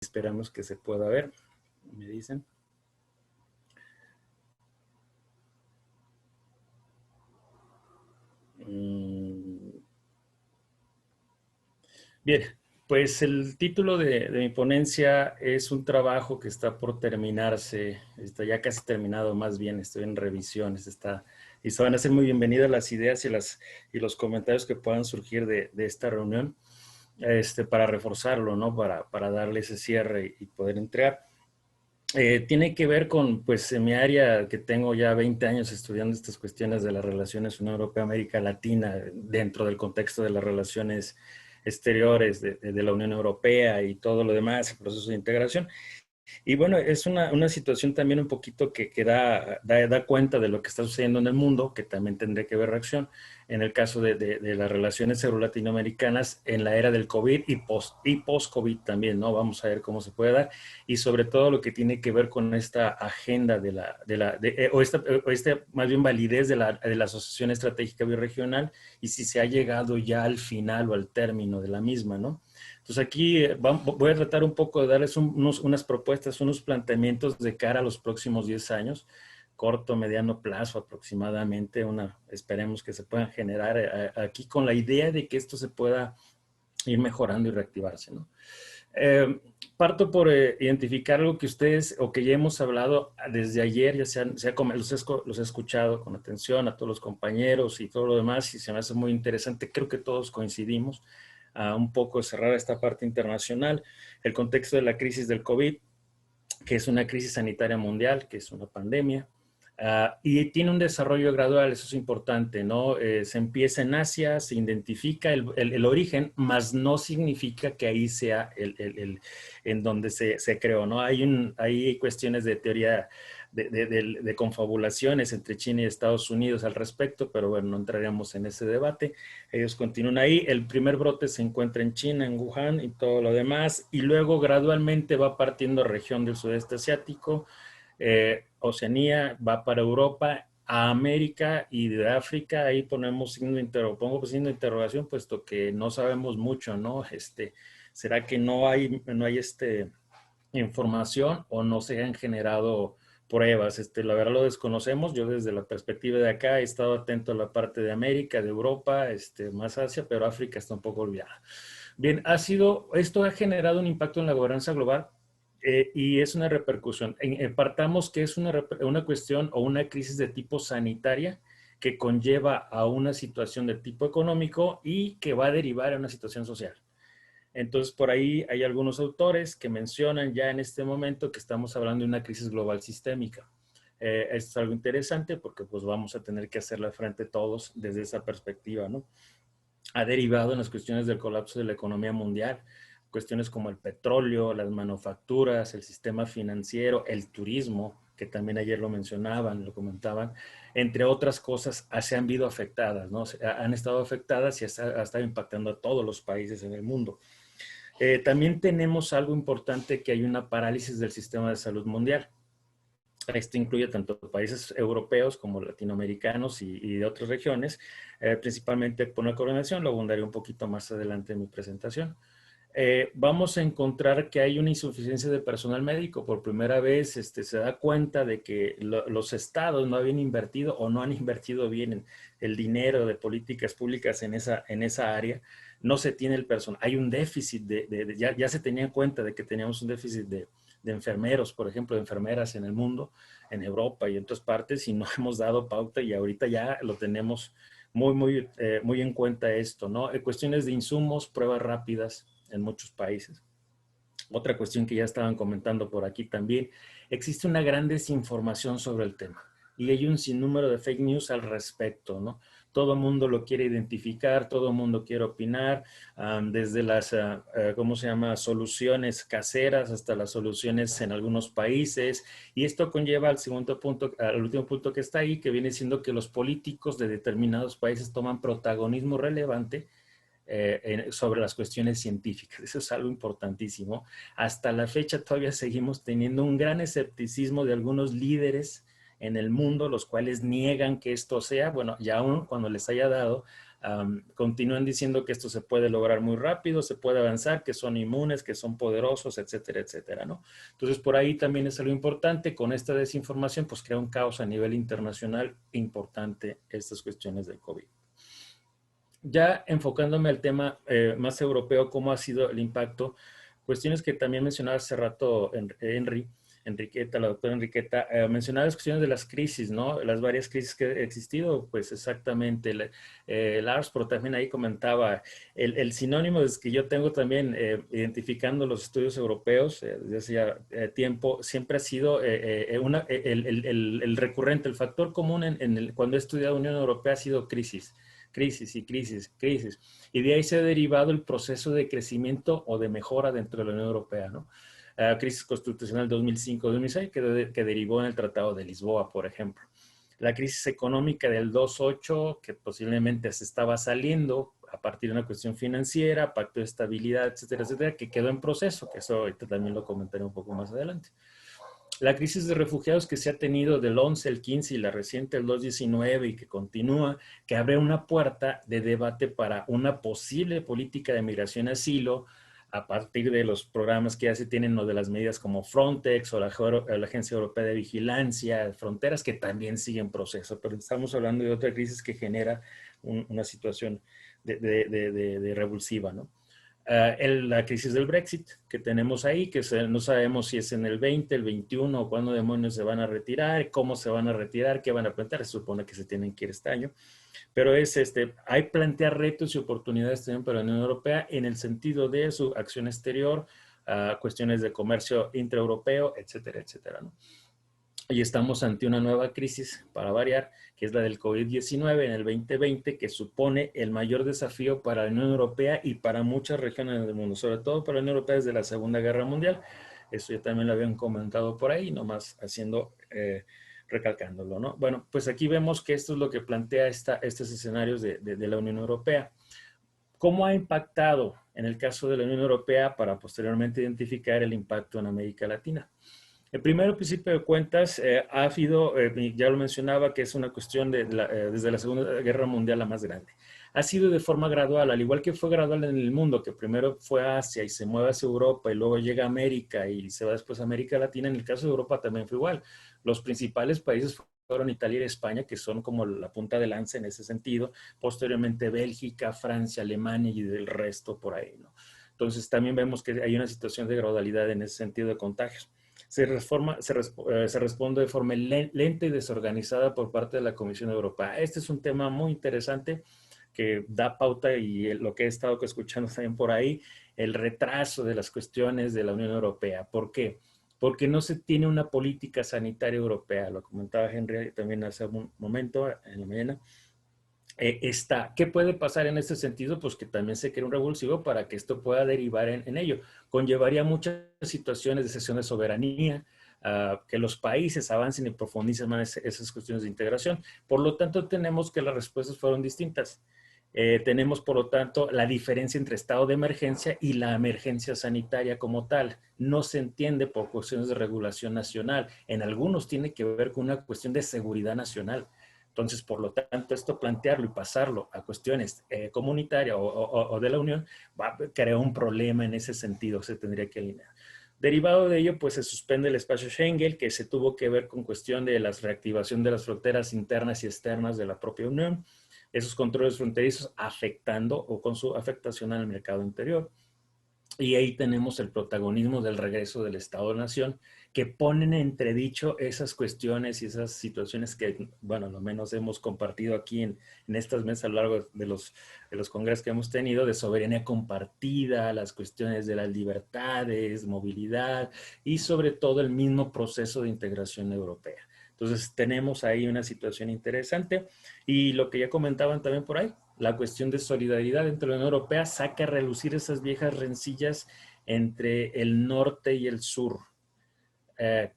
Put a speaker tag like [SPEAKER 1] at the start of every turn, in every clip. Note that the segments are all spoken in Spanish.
[SPEAKER 1] Esperamos que se pueda ver, me dicen. Bien, pues el título de mi ponencia es un trabajo que está por terminarse, está ya casi terminado, más bien estoy en revisiones, y se van a ser muy bienvenidas las ideas y los comentarios que puedan surgir de esta reunión, para reforzarlo, ¿no? Para darle ese cierre y poder entregar. Tiene que ver con, pues, en mi área que tengo ya 20 años estudiando estas cuestiones de las relaciones Unión Europea-América Latina dentro del contexto de las relaciones exteriores de la Unión Europea y todo lo demás, el proceso de integración. Y bueno, es una situación también un poquito que da cuenta de lo que está sucediendo en el mundo, que también tendría que ver reacción en el caso de las relaciones eurolatinoamericanas en la era del COVID y post-COVID también, ¿no? Vamos a ver cómo se puede dar y sobre todo lo que tiene que ver con esta agenda o esta más bien validez de la Asociación Estratégica Birregional y si se ha llegado ya al final o al término de la misma, ¿no? Entonces aquí voy a tratar un poco de darles unas propuestas, unos planteamientos de cara a los próximos 10 años, corto, mediano plazo aproximadamente, esperemos que se puedan generar aquí con la idea de que esto se pueda ir mejorando y reactivarse, ¿no? Parto por identificar algo que ustedes o que ya hemos hablado desde ayer, los he escuchado con atención a todos los compañeros y todo lo demás y se me hace muy interesante, creo que todos coincidimos a un poco cerrar esta parte internacional, el contexto de la crisis del COVID, que es una crisis sanitaria mundial, que es una pandemia, y tiene un desarrollo gradual, eso es importante, ¿no? Se empieza en Asia, se identifica el origen, mas no significa que ahí sea en donde se creó, ¿no? Hay cuestiones de teoría de confabulaciones entre China y Estados Unidos al respecto, pero bueno, no entraríamos en ese debate. Ellos continúan ahí. El primer brote se encuentra en China, en Wuhan y todo lo demás, y luego gradualmente va partiendo región del sudeste asiático, Oceanía, va para Europa, a América y de África. Ahí pongo signo de interrogación, puesto que no sabemos mucho, ¿no? ¿Será que no hay información o no se han generado pruebas? La verdad lo desconocemos. Yo desde la perspectiva de acá he estado atento a la parte de América, de Europa, más Asia, pero África está un poco olvidada. Bien, esto ha generado un impacto en la gobernanza global y es una repercusión. Partamos que es una cuestión o una crisis de tipo sanitaria que conlleva a una situación de tipo económico y que va a derivar en una situación social. Entonces, por ahí hay algunos autores que mencionan ya en este momento que estamos hablando de una crisis global sistémica. Esto es algo interesante porque pues vamos a tener que hacerle frente todos desde esa perspectiva, ¿no? Ha derivado en las cuestiones del colapso de la economía mundial, cuestiones como el petróleo, las manufacturas, el sistema financiero, el turismo, que también ayer lo mencionaban, lo comentaban, entre otras cosas, se han visto afectadas, ¿no? Han estado afectadas y ha estado impactando a todos los países en el mundo. También tenemos algo importante, que hay una parálisis del sistema de salud mundial. Esto incluye tanto países europeos como latinoamericanos y de otras regiones, principalmente por una coordinación, lo abundaré un poquito más adelante en mi presentación. Vamos a encontrar que hay una insuficiencia de personal médico. Por primera vez se da cuenta de que los estados no habían invertido o no han invertido bien el dinero de políticas públicas en esa área. No se tiene el personal. Hay un déficit ya se tenía en cuenta de que teníamos un déficit de enfermeros, por ejemplo, de enfermeras en el mundo, en Europa y en otras partes, y no hemos dado pauta y ahorita ya lo tenemos muy en cuenta esto, ¿no? Cuestiones de insumos, pruebas rápidas en muchos países. Otra cuestión que ya estaban comentando por aquí también, existe una gran desinformación sobre el tema y hay un sinnúmero de fake news al respecto, ¿no? Todo el mundo lo quiere identificar, todo el mundo quiere opinar, desde las, ¿cómo se llama?, soluciones caseras hasta las soluciones en algunos países. Y esto conlleva al segundo punto, al último punto que está ahí, que viene siendo que los políticos de determinados países toman protagonismo relevante sobre las cuestiones científicas. Eso es algo importantísimo. Hasta la fecha todavía seguimos teniendo un gran escepticismo de algunos líderes en el mundo, los cuales niegan que esto sea, bueno, ya aún cuando les haya dado Continúan diciendo que esto se puede lograr muy rápido, se puede avanzar, que son inmunes, que son poderosos, etcétera, etcétera, ¿no? Entonces, por ahí también es algo importante. Con esta desinformación, pues crea un caos a nivel internacional importante estas cuestiones del COVID. Ya enfocándome al tema más europeo, ¿cómo ha sido el impacto? Cuestiones que también mencionaba hace rato Enriqueta, la doctora Enriqueta, mencionaba las cuestiones de las crisis, ¿no? Las varias crisis que han existido, pues exactamente. Lars, pero también ahí comentaba, el sinónimo es que yo tengo también identificando los estudios europeos desde hace ya tiempo, siempre ha sido el recurrente, el factor común cuando he estudiado Unión Europea ha sido crisis. Crisis y crisis, crisis. Y de ahí se ha derivado el proceso de crecimiento o de mejora dentro de la Unión Europea, ¿no? Crisis constitucional 2005-2006 que derivó en el Tratado de Lisboa, por ejemplo. La crisis económica del 2008, que posiblemente se estaba saliendo a partir de una cuestión financiera, pacto de estabilidad, etcétera, etcétera, que quedó en proceso, que eso ahorita también lo comentaré un poco más adelante. La crisis de refugiados que se ha tenido del 11, el 15 y la reciente el 2019 y que continúa, que abre una puerta de debate para una posible política de migración y asilo a partir de los programas que ya se tienen o de las medidas como Frontex o la Agencia Europea de Vigilancia de Fronteras que también siguen proceso. Pero estamos hablando de otra crisis que genera una situación de revulsiva, ¿no? La crisis del Brexit que tenemos ahí, que no sabemos si es en el 20, el 21 o cuándo demonios se van a retirar, cómo se van a retirar, qué van a plantear. Se supone que se tienen que ir este año. Pero hay plantear retos y oportunidades también para la Unión Europea en el sentido de su acción exterior, cuestiones de comercio intraeuropeo, etcétera, etcétera, ¿no? Y estamos ante una nueva crisis, para variar, que es la del COVID-19 en el 2020, que supone el mayor desafío para la Unión Europea y para muchas regiones del mundo, sobre todo para la Unión Europea desde la Segunda Guerra Mundial. Eso ya también lo habían comentado por ahí, nomás recalcándolo, ¿no? Bueno, pues aquí vemos que esto es lo que plantea estos escenarios de la Unión Europea. ¿Cómo ha impactado en el caso de la Unión Europea para posteriormente identificar el impacto en América Latina? El primer principio de cuentas ha sido, ya lo mencionaba, que es una cuestión desde la Segunda Guerra Mundial la más grande. Ha sido de forma gradual, al igual que fue gradual en el mundo, que primero fue a Asia y se mueve hacia Europa y luego llega a América y se va después a América Latina. En el caso de Europa también fue igual. Los principales países fueron Italia y España, que son como la punta de lanza en ese sentido. Posteriormente Bélgica, Francia, Alemania y el resto por ahí, ¿no? Entonces también vemos que hay una situación de gradualidad en ese sentido de contagios. Se responde de forma lenta y desorganizada por parte de la Comisión Europea. Este es un tema muy interesante que da pauta y lo que he estado escuchando también por ahí, el retraso de las cuestiones de la Unión Europea. ¿Por qué? Porque no se tiene una política sanitaria europea. Lo comentaba Henry también hace un momento en la mañana. ¿Qué puede pasar en este sentido? Pues que también se crea un revulsivo para que esto pueda derivar en ello. Conllevaría muchas situaciones de cesión de soberanía, que los países avancen y profundicen más esas cuestiones de integración. Por lo tanto, tenemos que las respuestas fueron distintas. Tenemos, por lo tanto, la diferencia entre estado de emergencia y la emergencia sanitaria como tal. No se entiende por cuestiones de regulación nacional. En algunos tiene que ver con una cuestión de seguridad nacional. Entonces, por lo tanto, esto plantearlo y pasarlo a cuestiones comunitarias o de la Unión va a crear un problema en ese sentido, se tendría que alinear. Derivado de ello, pues se suspende el espacio Schengen, que se tuvo que ver con cuestión de la reactivación de las fronteras internas y externas de la propia Unión, esos controles fronterizos afectando o con su afectación al mercado interior. Y ahí tenemos el protagonismo del regreso del Estado-Nación, que ponen en entredicho esas cuestiones y esas situaciones que, bueno, lo menos hemos compartido aquí en estas mesas a lo largo de los congresos que hemos tenido, de soberanía compartida, las cuestiones de las libertades, movilidad y sobre todo el mismo proceso de integración europea. Entonces tenemos ahí una situación interesante y lo que ya comentaban también por ahí, la cuestión de solidaridad entre la Unión Europea saca a relucir esas viejas rencillas entre el norte y el sur.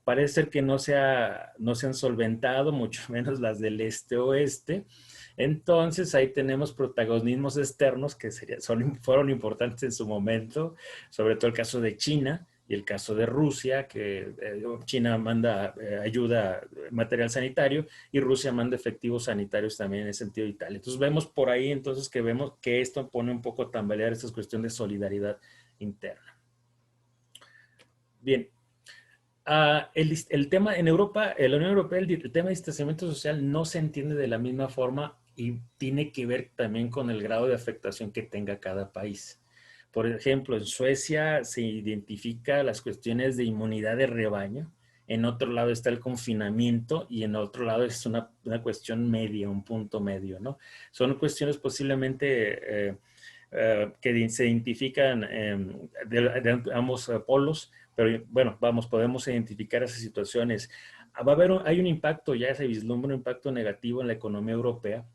[SPEAKER 1] Parece ser que no se han solventado, mucho menos las del este-oeste. Entonces ahí tenemos protagonismos externos que fueron importantes en su momento, sobre todo el caso de China y el caso de Rusia, que China manda ayuda, material sanitario, y Rusia manda efectivos sanitarios también en ese sentido y tal. Entonces vemos por ahí entonces que vemos que esto pone un poco a tambalear esta cuestión de solidaridad interna. Bien. El tema en Europa, en la Unión Europea, el tema de distanciamiento social no se entiende de la misma forma y tiene que ver también con el grado de afectación que tenga cada país. Por ejemplo, en Suecia se identifica las cuestiones de inmunidad de rebaño, en otro lado está el confinamiento y en otro lado es una cuestión media, un punto medio, ¿no? Son cuestiones posiblemente que se identifican de ambos polos, pero bueno, vamos, podemos identificar esas situaciones. Hay un impacto, ya se vislumbra un impacto negativo en la economía europea,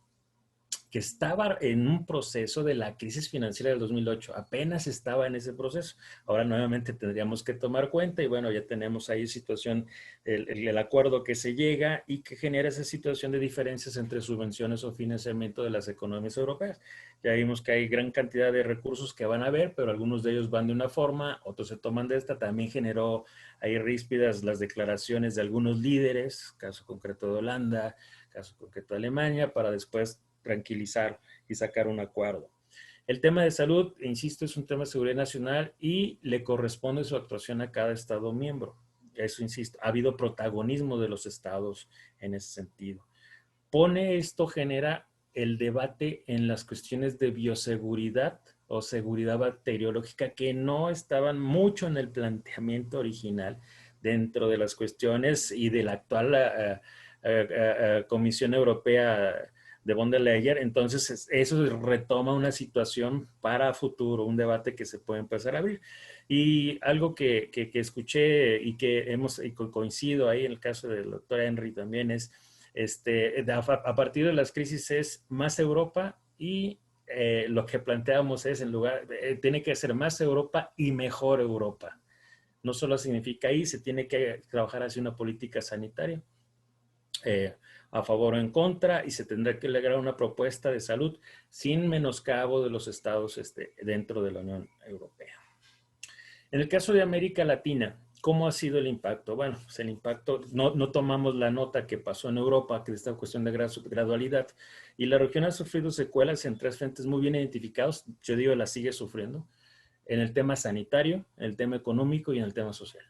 [SPEAKER 1] que estaba en un proceso de la crisis financiera del 2008, apenas estaba en ese proceso. Ahora nuevamente tendríamos que tomar cuenta y bueno, ya tenemos ahí situación, el acuerdo que se llega y que genera esa situación de diferencias entre subvenciones o financiamiento de las economías europeas. Ya vimos que hay gran cantidad de recursos que van a haber, pero algunos de ellos van de una forma, otros se toman de esta. También generó ahí ríspidas las declaraciones de algunos líderes, caso concreto de Holanda, caso concreto de Alemania, para después tranquilizar y sacar un acuerdo. El tema de salud, insisto, es un tema de seguridad nacional y le corresponde su actuación a cada Estado miembro. Eso, insisto, ha habido protagonismo de los Estados en ese sentido. Esto genera el debate en las cuestiones de bioseguridad o seguridad bacteriológica que no estaban mucho en el planteamiento original dentro de las cuestiones y de la actual Comisión Europea de von der Leyen. Entonces eso retoma una situación para futuro, un debate que se puede empezar a abrir. Y algo que escuché y que coincido ahí en el caso del doctor Henry también es, a partir de las crisis es más Europa y lo que planteamos es tiene que ser más Europa y mejor Europa. No solo significa ahí, se tiene que trabajar hacia una política sanitaria a favor o en contra y se tendrá que lograr una propuesta de salud sin menoscabo de los estados dentro de la Unión Europea. En el caso de América Latina, ¿cómo ha sido el impacto? Bueno, pues el impacto, no tomamos la nota que pasó en Europa, que es esta cuestión de gradualidad, y la región ha sufrido secuelas en tres frentes muy bien identificados, yo digo, la sigue sufriendo, en el tema sanitario, en el tema económico y en el tema social.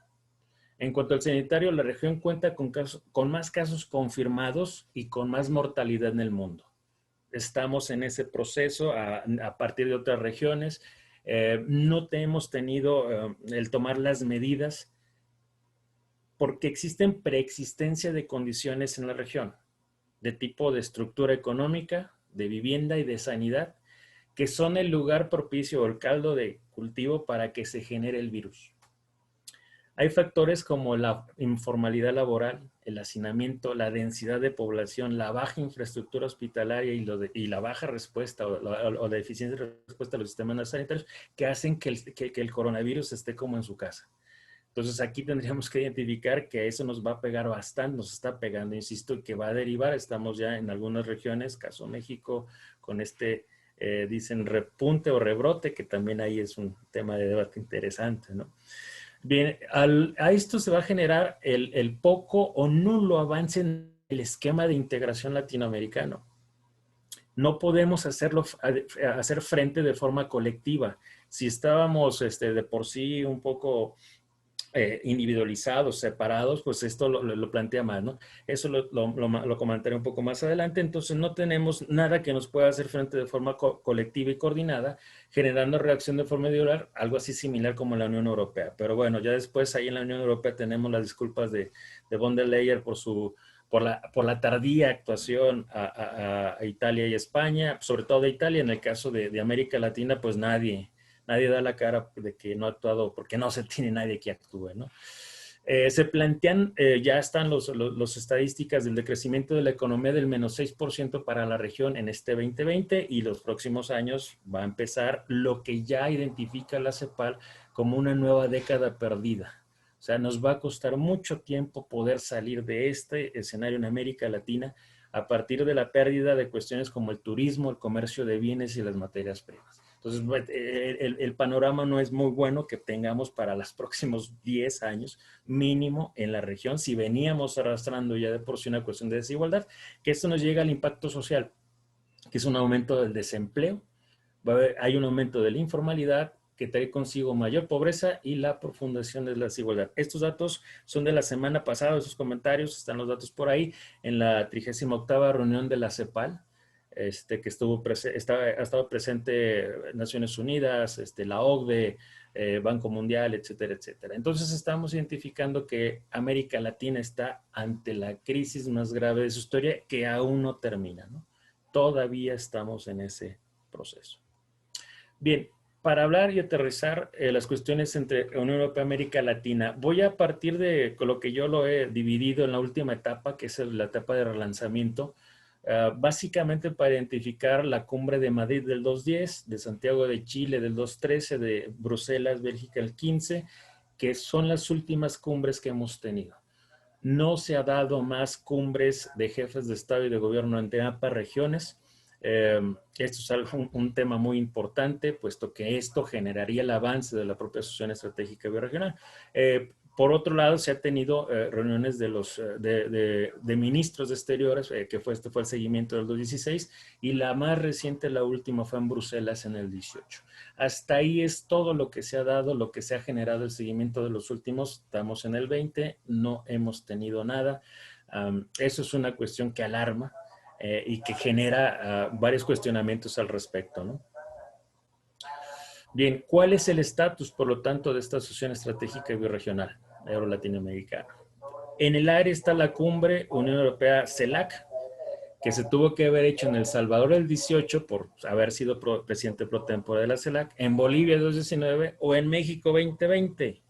[SPEAKER 1] En cuanto al sanitario, la región cuenta con más casos confirmados y con más mortalidad en el mundo. Estamos en ese proceso a partir de otras regiones. No hemos tenido el tomar las medidas porque existen preexistencia de condiciones en la región, de tipo de estructura económica, de vivienda y de sanidad, que son el lugar propicio o el caldo de cultivo para que se genere el virus. Hay factores como la informalidad laboral, el hacinamiento, la densidad de población, la baja infraestructura hospitalaria y la baja respuesta o la deficiencia de respuesta a los sistemas sanitarios que hacen que el coronavirus esté como en su casa. Entonces aquí tendríamos que identificar que eso nos va a pegar bastante, nos está pegando, insisto, que va a derivar. Estamos ya en algunas regiones, caso México, con dicen repunte o rebrote, que también ahí es un tema de debate interesante, ¿no? Bien, a esto se va a generar el poco o nulo avance en el esquema de integración latinoamericano. No podemos hacer frente de forma colectiva. Si estábamos de por sí un poco individualizados, separados, pues esto lo plantea más, ¿no? Eso lo comentaré un poco más adelante. Entonces no tenemos nada que nos pueda hacer frente de forma colectiva y coordinada, generando reacción de forma individual, algo así similar como en la Unión Europea. Pero bueno, ya después ahí en la Unión Europea tenemos las disculpas de von der Leyen por la tardía actuación a Italia y España, sobre todo de Italia. En el caso de América Latina, pues nadie da la cara de que no ha actuado, porque no se tiene nadie que actúe, ¿no? Se plantean, ya están los estadísticas del decrecimiento de la economía del menos 6% para la región en este 2020 y los próximos años va a empezar lo que ya identifica la CEPAL como una nueva década perdida. O sea, nos va a costar mucho tiempo poder salir de este escenario en América Latina a partir de la pérdida de cuestiones como el turismo, el comercio de bienes y las materias primas. Entonces, el panorama no es muy bueno que tengamos para los próximos 10 años mínimo en la región, si veníamos arrastrando ya de por sí una cuestión de desigualdad, que esto nos llega al impacto social, que es un aumento del desempleo, hay un aumento de la informalidad que trae consigo mayor pobreza y la profundización de la desigualdad. Estos datos son de la semana pasada, esos comentarios, están los datos por ahí, en la 38ª reunión de la CEPAL, que ha estado presente Naciones Unidas, la OCDE, Banco Mundial, etcétera, etcétera. Entonces estamos identificando que América Latina está ante la crisis más grave de su historia que aún no termina, ¿no? Todavía estamos en ese proceso. Bien, para hablar y aterrizar las cuestiones entre Unión Europea y América Latina, voy a partir de lo que yo lo he dividido en la última etapa, que es la etapa de relanzamiento, básicamente para identificar la cumbre de Madrid del 2.10, de Santiago de Chile del 2.13, de Bruselas, Bélgica el 15, que son las últimas cumbres que hemos tenido. No se ha dado más cumbres de jefes de Estado y de Gobierno entre ambas regiones. Esto es un tema muy importante, puesto que esto generaría el avance de la propia asociación estratégica biregional. Por otro lado, se ha tenido reuniones de ministros de exteriores, que este fue el seguimiento del 2016, y la más reciente, la última, fue en Bruselas en el 18. Hasta ahí es todo lo que se ha dado, lo que se ha generado el seguimiento de los últimos. Estamos en el 20, no hemos tenido nada. Eso es una cuestión que alarma y que genera varios cuestionamientos al respecto, ¿no? Bien, ¿cuál es el estatus, por lo tanto, de esta asociación estratégica birregional euro-latinoamericana? En el aire está la cumbre Unión Europea-CELAC, que se tuvo que haber hecho en El Salvador el 18 por haber sido presidente pro tempore de la CELAC, en Bolivia el 2019 o en México 2020,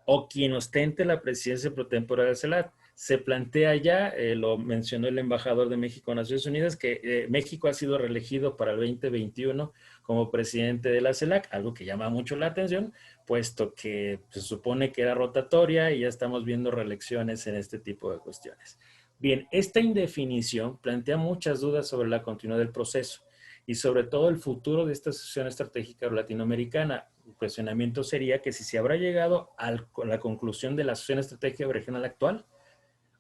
[SPEAKER 1] o quien ostente la presidencia pro tempore de la CELAC. Se plantea ya, lo mencionó el embajador de México en Naciones Unidas, que México ha sido reelegido para el 2021 como presidente de la CELAC, algo que llama mucho la atención, puesto que se supone que era rotatoria y ya estamos viendo reelecciones en este tipo de cuestiones. Bien, esta indefinición plantea muchas dudas sobre la continuidad del proceso y sobre todo el futuro de esta asociación estratégica latinoamericana. El cuestionamiento sería que si se habrá llegado a la conclusión de la asociación estratégica regional actual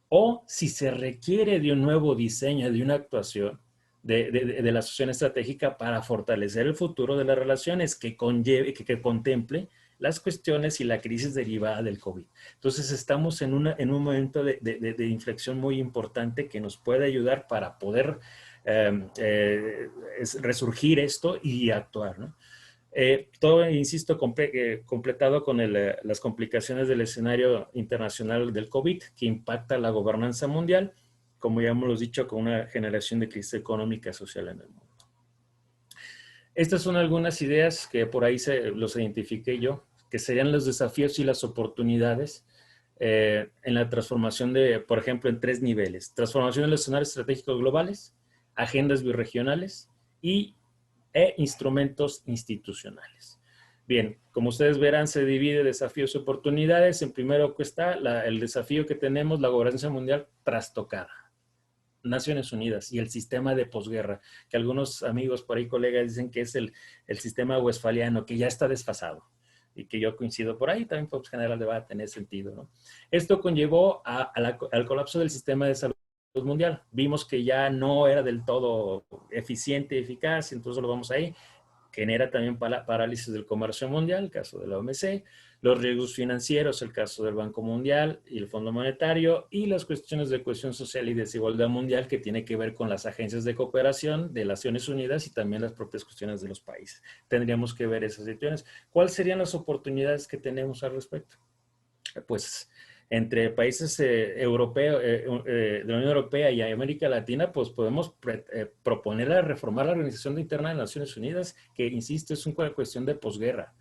[SPEAKER 1] o si se requiere de un nuevo diseño, de una actuación de la asociación estratégica para fortalecer el futuro de las relaciones que contemple las cuestiones y la crisis derivada del COVID. Entonces estamos en un momento de inflexión muy importante que nos puede ayudar para poder resurgir esto y actuar, ¿no? Todo, insisto, completado con las complicaciones del escenario internacional del COVID que impacta la gobernanza mundial, como ya hemos dicho, con una generación de crisis económica y social en el mundo. Estas son algunas ideas que por ahí los identifiqué yo, que serían los desafíos y las oportunidades en la transformación por ejemplo, en 3 niveles. Transformación de los escenarios estratégicos globales, agendas birregionales e instrumentos institucionales. Bien, como ustedes verán, se divide desafíos y oportunidades. En primero está el desafío que tenemos, la gobernanza mundial trastocada. Naciones Unidas y el sistema de posguerra, que algunos amigos por ahí, colegas, dicen que es el sistema westfaliano, que ya está desfasado y que yo coincido por ahí, también podemos generar el debate en ese sentido, ¿no? Esto conllevó al colapso del sistema de salud mundial. Vimos que ya no era del todo eficiente y eficaz, entonces lo vamos ahí. Genera también parálisis del comercio mundial, el caso de la OMC, los riesgos financieros, el caso del Banco Mundial y el Fondo Monetario, y las cuestiones de cohesión social y desigualdad mundial que tiene que ver con las agencias de cooperación de las Naciones Unidas y también las propias cuestiones de los países. Tendríamos que ver esas situaciones. ¿Cuáles serían las oportunidades que tenemos al respecto? Pues entre países europeos, de la Unión Europea y América Latina, pues podemos proponer a reformar la Organización Interna de Naciones Unidas, que, insisto, es una cuestión de posguerra.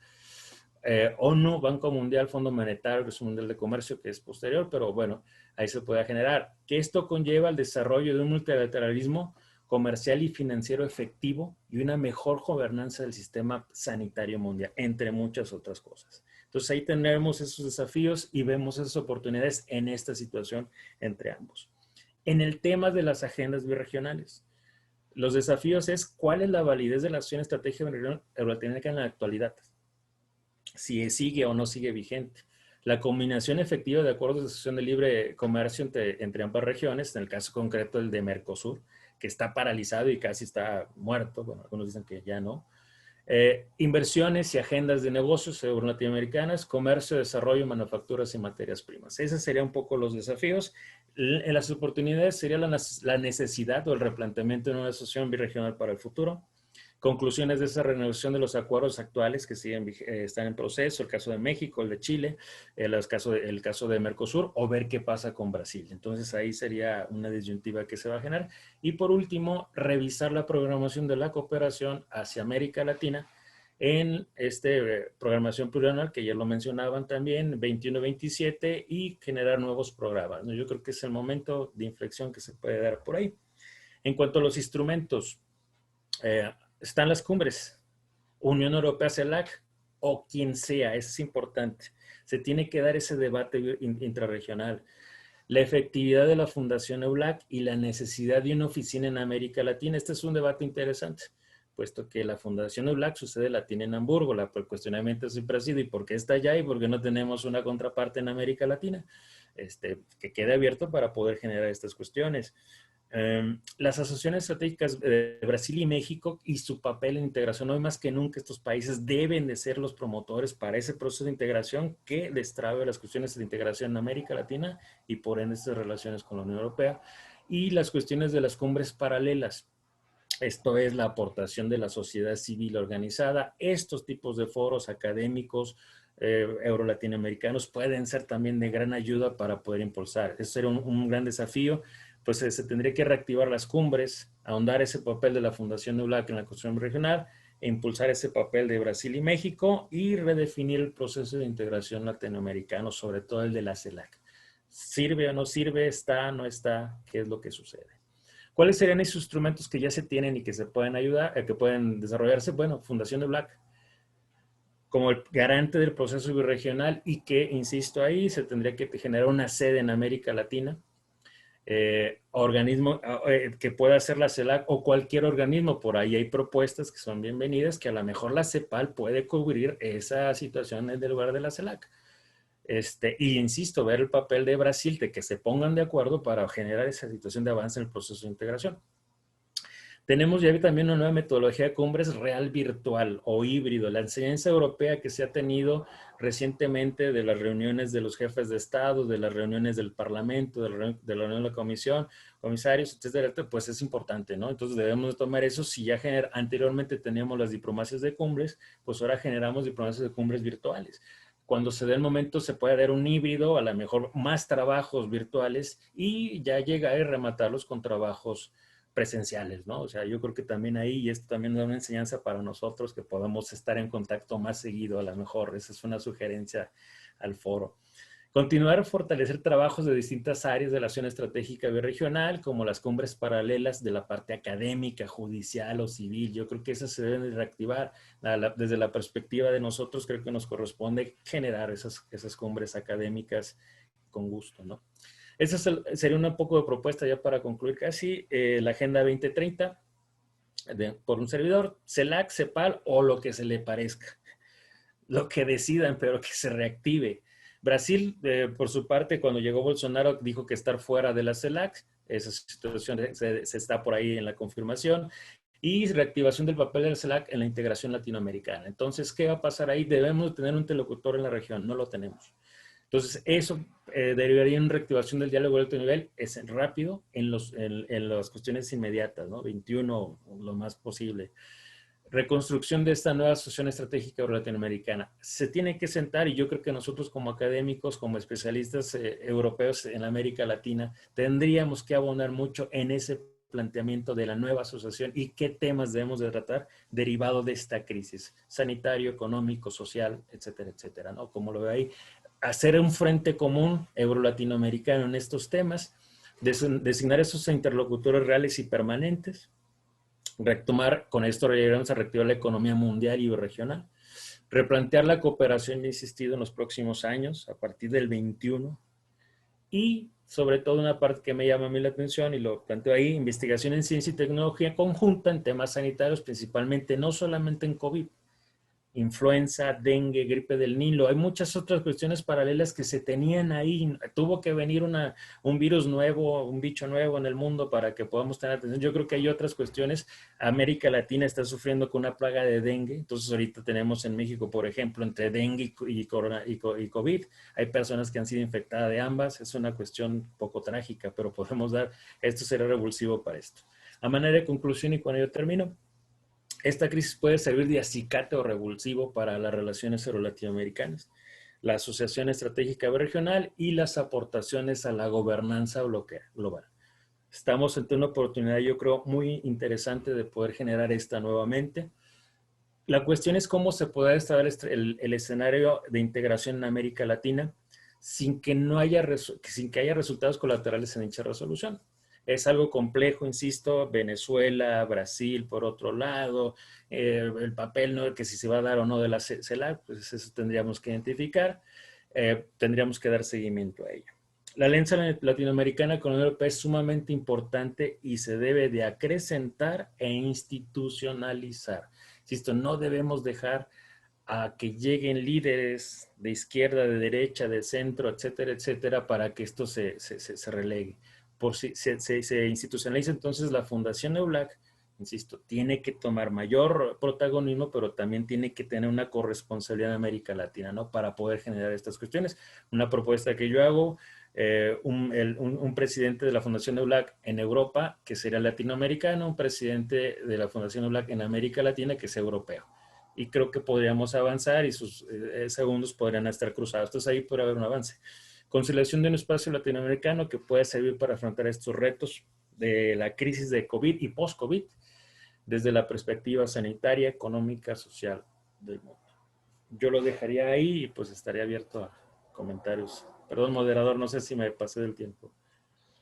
[SPEAKER 1] ONU, Banco Mundial, Fondo Monetario, Organización Mundial de Comercio, que es posterior, pero bueno, ahí se puede generar. Que esto conlleva el desarrollo de un multilateralismo comercial y financiero efectivo y una mejor gobernanza del sistema sanitario mundial, entre muchas otras cosas. Entonces ahí tenemos esos desafíos y vemos esas oportunidades en esta situación entre ambos. En el tema de las agendas birregionales, Los desafíos es cuál es la validez de la acción estratégica eurolatinoamericana en la actualidad. Si sigue o no sigue vigente. La combinación efectiva de acuerdos de asociación de libre comercio entre ambas regiones, en el caso concreto el de Mercosur, que está paralizado y casi está muerto, bueno, algunos dicen que ya no. Inversiones y agendas de negocios euro-latinoamericanas, comercio, desarrollo, manufacturas y materias primas. Esos serían un poco los desafíos. En las oportunidades sería la necesidad o el replanteamiento de una asociación birregional para el futuro. Conclusiones de esa renegociación de los acuerdos actuales que siguen, están en proceso, el caso de México, el de Chile, el caso de Mercosur, o ver qué pasa con Brasil. Entonces ahí sería una disyuntiva que se va a generar. Y por último, revisar la programación de la cooperación hacia América Latina en programación plurianual, que ya lo mencionaban también, 21-27, y generar nuevos programas, ¿no? Yo creo que es el momento de inflexión que se puede dar por ahí. En cuanto a los instrumentos, están las cumbres, Unión Europea, CELAC o quien sea, eso es importante. Se tiene que dar ese debate intrarregional. La efectividad de la Fundación EULAC y la necesidad de una oficina en América Latina. Este es un debate interesante, puesto que la Fundación EULAC, su sede la tiene en Hamburgo. El cuestionamiento siempre ha sido, ¿y por qué está allá y por qué no tenemos una contraparte en América Latina? Que quede abierto para poder generar estas cuestiones. Las asociaciones estratégicas de Brasil y México y su papel en integración, hoy más que nunca estos países deben de ser los promotores para ese proceso de integración que destrabe las cuestiones de integración en América Latina y por ende estas relaciones con la Unión Europea, y las cuestiones de las cumbres paralelas. Esto es la aportación de la sociedad civil organizada. Estos tipos de foros académicos euro-latinoamericanos pueden ser también de gran ayuda para poder impulsar. Eso sería un gran desafío. Pues se tendría que reactivar las cumbres, ahondar ese papel de la Fundación EULAC en la construcción regional, e impulsar ese papel de Brasil y México y redefinir el proceso de integración latinoamericano, sobre todo el de la CELAC. ¿Sirve o no sirve? ¿Está o no está? ¿Qué es lo que sucede? ¿Cuáles serían esos instrumentos que ya se tienen y que se pueden ayudar, que pueden desarrollarse? Bueno, Fundación EULAC como el garante del proceso birregional y que, insisto, ahí se tendría que generar una sede en América Latina. Organismo que pueda hacer la CELAC o cualquier organismo. Por ahí hay propuestas que son bienvenidas, que a lo mejor la CEPAL puede cubrir esa situación en el lugar de la CELAC. Y insisto, ver el papel de Brasil, de que se pongan de acuerdo para generar esa situación de avance en el proceso de integración. Tenemos ya también una nueva metodología de cumbres real virtual o híbrido. La enseñanza europea que se ha tenido recientemente de las reuniones de los jefes de Estado, de las reuniones del Parlamento, de la reunión de la Comisión, comisarios, etcétera, pues es importante, ¿no? Entonces debemos de tomar eso. Si ya anteriormente teníamos las diplomacias de cumbres, pues ahora generamos diplomacias de cumbres virtuales. Cuando se dé el momento se puede dar un híbrido, a lo mejor más trabajos virtuales y ya llegar y rematarlos con trabajos presenciales, ¿no? O sea, yo creo que también ahí, y esto también da una enseñanza para nosotros, que podamos estar en contacto más seguido, a lo mejor. Esa es una sugerencia al foro. Continuar a fortalecer trabajos de distintas áreas de la acción estratégica birregional, como las cumbres paralelas de la parte académica, judicial o civil. Yo creo que esas se deben de reactivar. Desde la perspectiva de nosotros, creo que nos corresponde generar esas cumbres académicas con gusto, ¿no? Esa sería un poco de propuesta ya para concluir casi. La Agenda 2030 por un servidor, CELAC, CEPAL o lo que se le parezca. Lo que decidan, pero que se reactive. Brasil, por su parte, cuando llegó Bolsonaro, dijo que estar fuera de la CELAC. Esa situación se está por ahí en la confirmación. Y reactivación del papel del CELAC en la integración latinoamericana. Entonces, ¿qué va a pasar ahí? Debemos tener un interlocutor en la región. No lo tenemos. Entonces, eso derivaría en reactivación del diálogo de alto nivel, es rápido en las cuestiones inmediatas, ¿no? 21, lo más posible. Reconstrucción de esta nueva asociación estratégica latinoamericana. Se tiene que sentar, y yo creo que nosotros como académicos, como especialistas europeos en América Latina, tendríamos que abonar mucho en ese planteamiento de la nueva asociación y qué temas debemos de tratar derivado de esta crisis, sanitario, económico, social, etcétera, etcétera, ¿no? Como lo ve ahí, hacer un frente común euro-latinoamericano en estos temas, designar esos interlocutores reales y permanentes, retomar, con esto llegaremos a reactivar la economía mundial y regional, replantear la cooperación, he insistido, en los próximos años, a partir del 21, Y sobre todo una parte que me llama a mí la atención y lo planteo ahí, investigación en ciencia y tecnología conjunta en temas sanitarios, principalmente no solamente en COVID, influenza, dengue, gripe del Nilo. Hay muchas otras cuestiones paralelas que se tenían ahí. Tuvo que venir un virus nuevo, un bicho nuevo en el mundo para que podamos tener atención. Yo creo que hay otras cuestiones. América Latina está sufriendo con una plaga de dengue. Entonces ahorita tenemos en México, por ejemplo, entre dengue y COVID, hay personas que han sido infectadas de ambas. Es una cuestión poco trágica, pero podemos dar, esto será revulsivo para esto. A manera de conclusión y cuando yo termino, esta crisis puede servir de acicate o revulsivo para las relaciones euro-latinoamericanas, la asociación estratégica regional y las aportaciones a la gobernanza global. Estamos ante una oportunidad, yo creo, muy interesante de poder generar esta nuevamente. La cuestión es cómo se puede establecer el escenario de integración en América Latina sin que, no haya, sin que haya resultados colaterales en dicha resolución. Es algo complejo, insisto, Venezuela, Brasil, por otro lado, el papel, ¿no?, que si se va a dar o no de la CELAC, pues eso tendríamos que identificar, tendríamos que dar seguimiento a ella. La alianza latinoamericana con la Unión Europea es sumamente importante y se debe de acrecentar e institucionalizar. Insisto, no debemos dejar a que lleguen líderes de izquierda, de derecha, de centro, etcétera, etcétera, para que esto se relegue. Por si se institucionaliza entonces la Fundación EULAC, insisto, tiene que tomar mayor protagonismo, pero también tiene que tener una corresponsabilidad en América Latina, ¿no? Para poder generar estas cuestiones. Una propuesta que yo hago, un presidente de la Fundación EULAC en Europa, que sería latinoamericano, un presidente de la Fundación EULAC en América Latina, que sea europeo. Y creo que podríamos avanzar y sus segundos podrían estar cruzados. Entonces ahí puede haber un avance. Conciliación de un espacio latinoamericano que pueda servir para afrontar estos retos de la crisis de COVID y post-COVID desde la perspectiva sanitaria, económica, social del mundo. Yo lo dejaría ahí y pues estaría abierto a comentarios. Perdón, moderador, no sé si me pasé del tiempo.